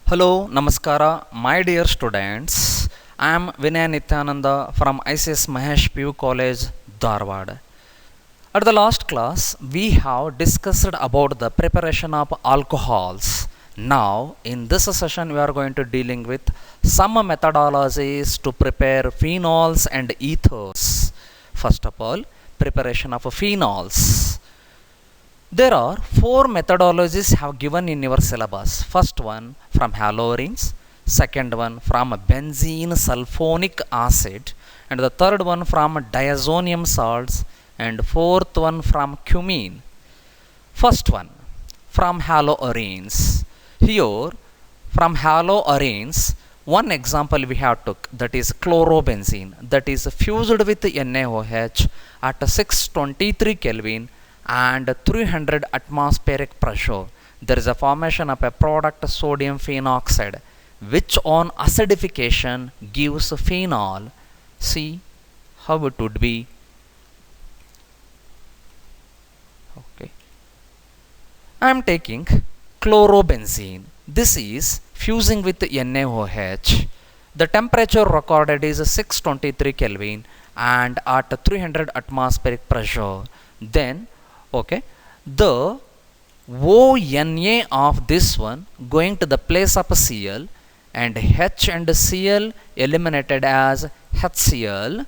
Hello, Namaskara, my dear students. I am Vinay Nityananda from ICS Mahesh PU College, Dharwad. At the last class, we have discussed about the preparation of alcohols. Now, in this session, we are going to dealing with some methodologies to prepare phenols and ethers. First of all, preparation of phenols. There are four methodologies have given in your syllabus. First one from halogens, second one from benzene sulfonic acid, and the third one from diazonium salts, and fourth one from cumene. First one from haloarenes. Here from haloarenes, one example we have took, that is chlorobenzene, that is fused with NaOH at 623 Kelvin and 300 atmospheric pressure. There is a formation of a product sodium phenoxide, which on acidification gives phenol. See how it would be. Okay, I am taking chlorobenzene. This is fusing with NaOH. The temperature recorded is 623 Kelvin and at 300 atmospheric pressure. Then okay, the ONA of this one going to the place of Cl, and H and Cl eliminated as HCl.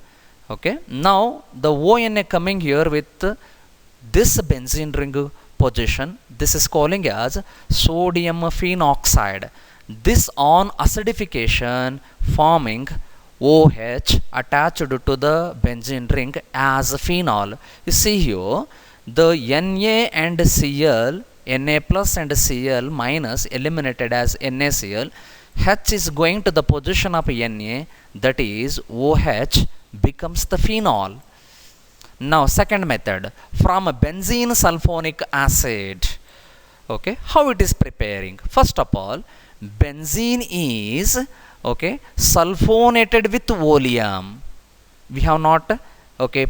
Okay, now the ONA coming here with this benzene ring position, this is calling as sodium phenoxide. This on acidification forming OH attached to the benzene ring as phenol. You see here, the Na and Cl, Na plus and Cl minus eliminated as NaCl. H is going to the position of Na, that is OH becomes the phenol. Now second method from benzene sulfonic acid. Okay, how it is preparing? First of all, benzene is sulfonated with oleum. We have not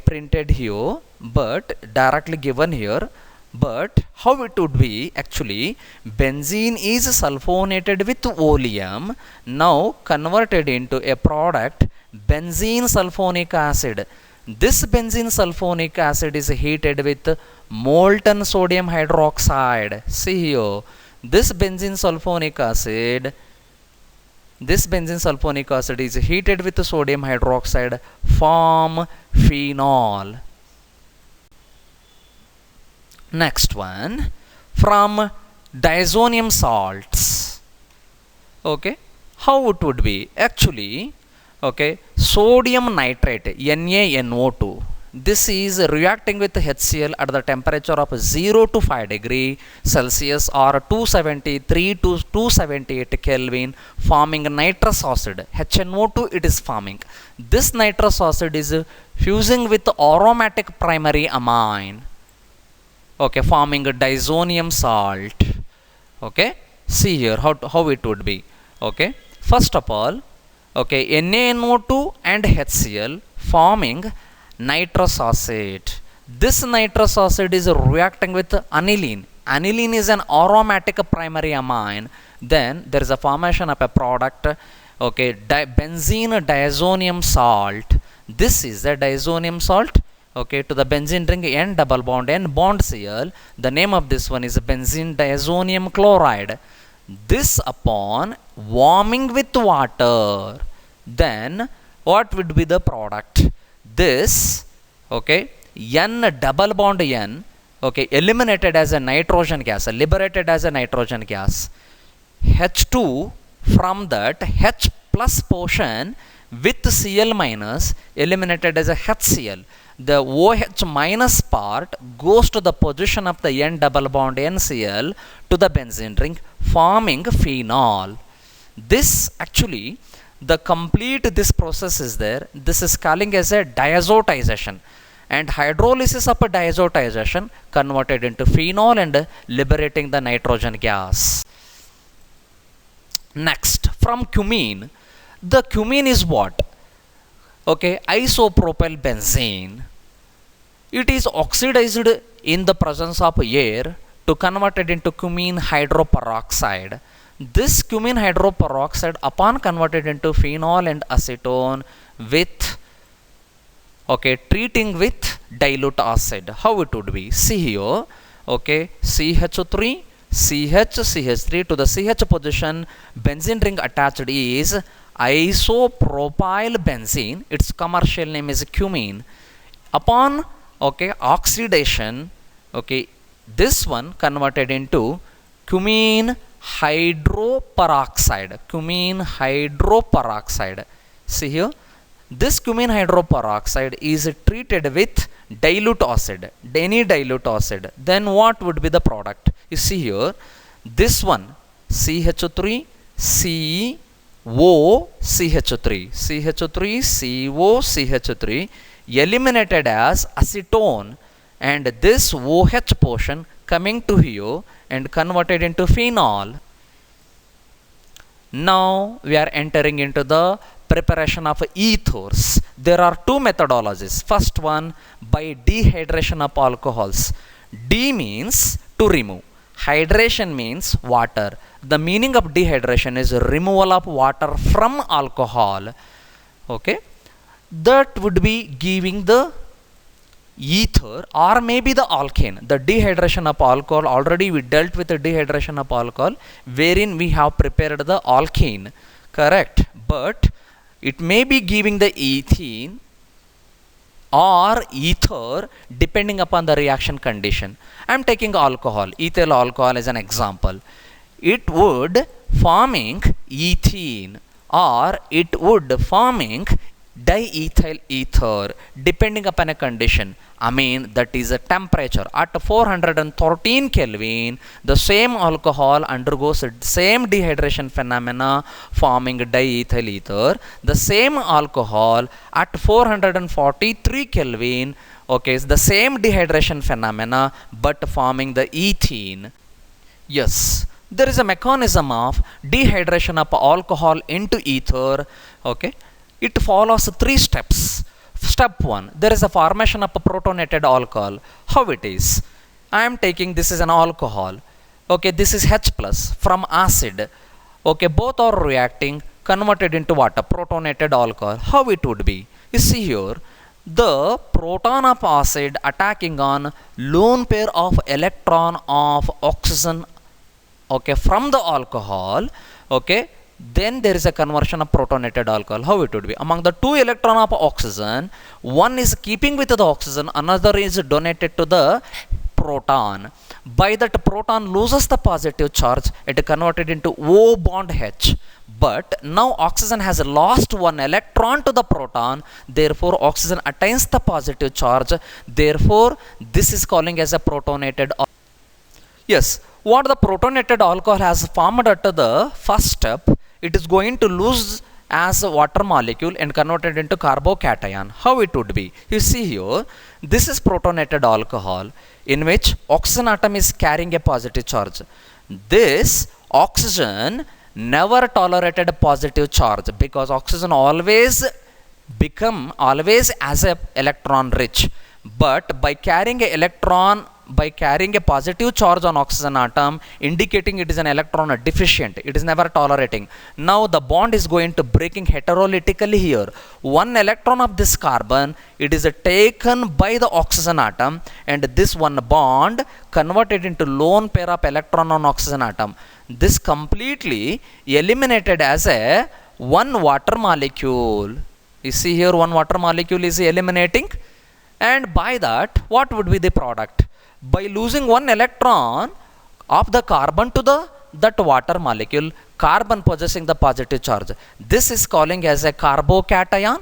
printed here, but directly given here. But how it would be? Actually, benzene is sulfonated with oleum, now converted into a product benzene sulfonic acid. This benzene sulfonic acid is heated with molten sodium hydroxide. See here, this benzene sulfonic acid is heated with sodium hydroxide, form phenol. Next one from diazonium salts. Okay, how it would be? Actually, sodium nitrate, NaNO2. This is reacting with HCl at the temperature of 0 to 5 degree Celsius or 273 to 278 Kelvin, forming nitrous acid. HNO2 it is forming. This nitrous acid is fusing with aromatic primary amine. Okay, forming a diazonium salt. Okay, see here how it would be. Okay, first of all, NaNO2 and HCl forming nitrous acid. This nitrous acid is reacting with aniline. Aniline is an aromatic primary amine. Then there is a formation of a product, benzene diazonium salt. This is the diazonium salt. Okay, to the benzene ring N double bond N bond Cl. The name of this one is benzene diazonium chloride. This upon warming with water, then what would be the product? This N double bond N eliminated as a nitrogen gas, liberated as a nitrogen gas. H2 from that H plus portion with Cl minus eliminated as a HCl. The OH minus part goes to the position of the N double bond NCl to the benzene ring, forming phenol. This actually, the complete this process is there. This is calling as a diazotization, and hydrolysis of a diazotization converted into phenol and liberating the nitrogen gas. Next, from cumene. The cumene is what? Isopropyl benzene. It is oxidized in the presence of air to convert it into cumene hydroperoxide. This cumene hydroperoxide, upon converted into phenol and acetone with, okay, treating with dilute acid, how it would be? See here, okay, CH3, CH3 to the CH position, benzene ring attached is isopropyl benzene. Its commercial name is cumene. Upon, okay, oxidation, okay, this one converted into cumene hydroperoxide. Cumene hydroperoxide. See here, this cumene hydroperoxide is treated with dilute acid, any dilute acid. Then what would be the product? You see here, this one CH3 CO CH3 CH3 CO CH3 eliminated as acetone, and this OH portion coming to here and converted into phenol. Now we are entering into the preparation of ethers. There are two methodologies. First one, by dehydration of alcohols. D means to remove, hydration means water. The meaning of dehydration is removal of water from alcohol. Okay, that would be giving the ether or maybe the alkane. The dehydration of alcohol, already we dealt with the dehydration of alcohol wherein we have prepared the alkane, correct? But it may be giving the ethene or ether depending upon the reaction condition. I am taking alcohol, ethyl alcohol as an example. It would forming ethene or it would forming diethyl ether depending upon a condition. I mean, that is a temperature. At 413 Kelvin, the same alcohol undergoes the same dehydration phenomena forming diethyl ether. The same alcohol at 443 Kelvin, okay, is the same dehydration phenomena but forming the ethene. Yes, there is a mechanism of dehydration of alcohol into ether. Okay, it follows three steps. Step 1, there is a formation of a protonated alcohol. How it is? I am taking, this is an alcohol. Okay, this is H plus from acid. Okay, both are reacting, converted into water, protonated alcohol. How it would be? You see here, the proton of acid attacking on lone pair of electron of oxygen, okay, from the alcohol. Okay, then there is a conversion of protonated alcohol. How it would be? Among the two electron of oxygen, one is keeping with the oxygen, another is donated to the proton. By that, proton loses the positive charge, it converted into O bond H. But now oxygen has lost one electron to the proton, therefore oxygen attains the positive charge. Therefore, this is calling as a protonated. Yes, what the protonated alcohol has formed at the first step, it is going to lose as a water molecule and converted into carbocation. How it would be? You see here, this is protonated alcohol in which oxygen atom is carrying a positive charge. This oxygen never tolerated a positive charge because oxygen always as a electron rich. But by carrying a electron, by carrying a positive charge on oxygen atom, indicating it is an electron deficient, it is never tolerating. Now the bond is going to breaking heterolytically here. One electron of this carbon, it is taken by the oxygen atom, and this one bond converted into lone pair of electron on oxygen atom. This completely eliminated as a one water molecule. You see here, one water molecule is eliminating, and by that, what would be the product? By losing one electron of the carbon to that water molecule, carbon possessing the positive charge, this is calling as a carbocation.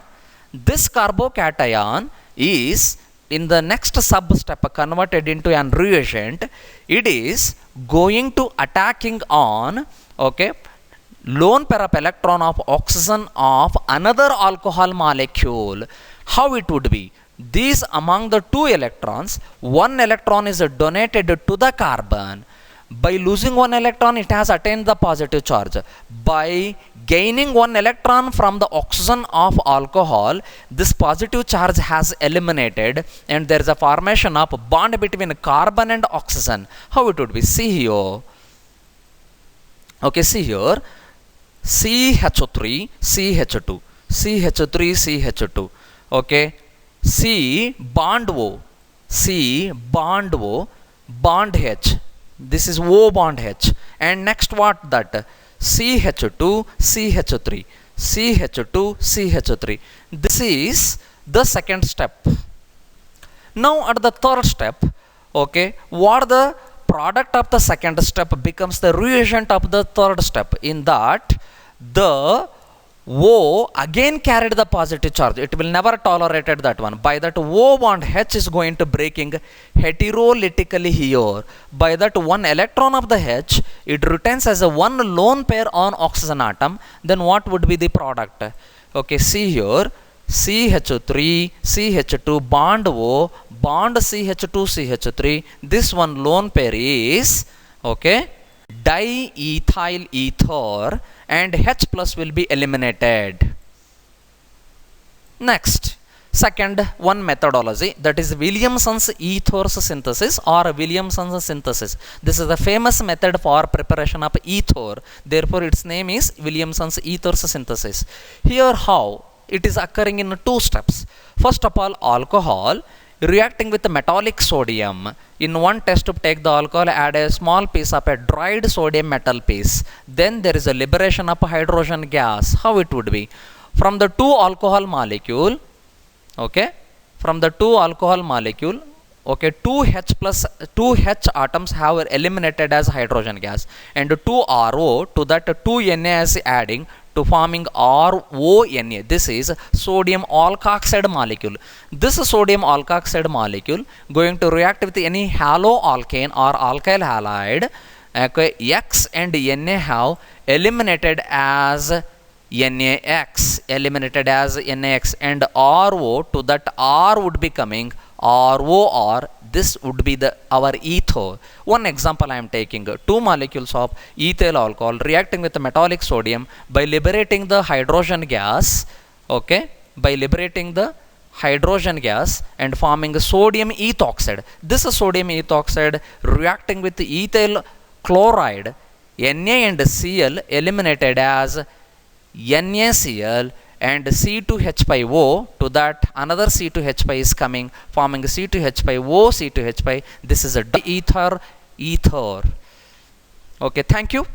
This carbocation is in the next sub step converted into an reagent. It is going to attacking on, okay, lone pair of electron of oxygen of another alcohol molecule. How it would be? These among the two electrons, one electron is donated to the carbon. By losing one electron, it has attained the positive charge. By gaining one electron from the oxygen of alcohol, this positive charge has eliminated, and there is a formation of bond between carbon and oxygen. How it would be? See here. Okay, see here, CH3, CH2, CH3, CH2. Okay, C bond O, C bond O, bond H. This is O bond H. And next what that? CH2, CH3, CH2, CH3. This is the second step. Now at the third step, okay, what the product of the second step becomes the reagent of the third step. In that, the O again carried the positive charge. It will never tolerated that one. By that, O bond H is going to breaking heterolytically here. By that, one electron of the H, it retains as a one lone pair on oxygen atom. Then what would be the product? Okay, see here, CH3, CH2, bond O, bond CH2, CH3. This one lone pair is, okay, diethyl ether, and H plus will be eliminated. Next, second one methodology, that is Williamson's ethers synthesis or Williamson's synthesis. This is the famous method for preparation of ether. Therefore, its name is Williamson's ethers synthesis. Here how it is occurring in two steps. First of all, alcohol reacting with the metallic sodium. In one test tube, take the alcohol, add a small piece of a dried sodium metal piece. Then there is a liberation of hydrogen gas. How it would be? From the two alcohol molecule, okay, from the two alcohol molecule, okay, 2H plus 2H atoms have eliminated as hydrogen gas, and 2RO to that 2Na is adding to forming RONA. This is sodium alkoxide molecule. This sodium alkoxide molecule going to react with any haloalkane or alkyl halide. Okay, X and Na have eliminated as NaX, and RO to that R would be coming ROR. This would be the our ether. One example I am taking, two molecules of ethyl alcohol reacting with the metallic sodium by liberating the hydrogen gas, okay, by liberating the hydrogen gas and forming sodium ethoxide. This sodium ethoxide reacting with the ethyl chloride, Na and Cl eliminated as NaCl, and C2H5O to that another C2H5 is coming, forming C2H5O, C2H5. This is a ether. Okay, thank you.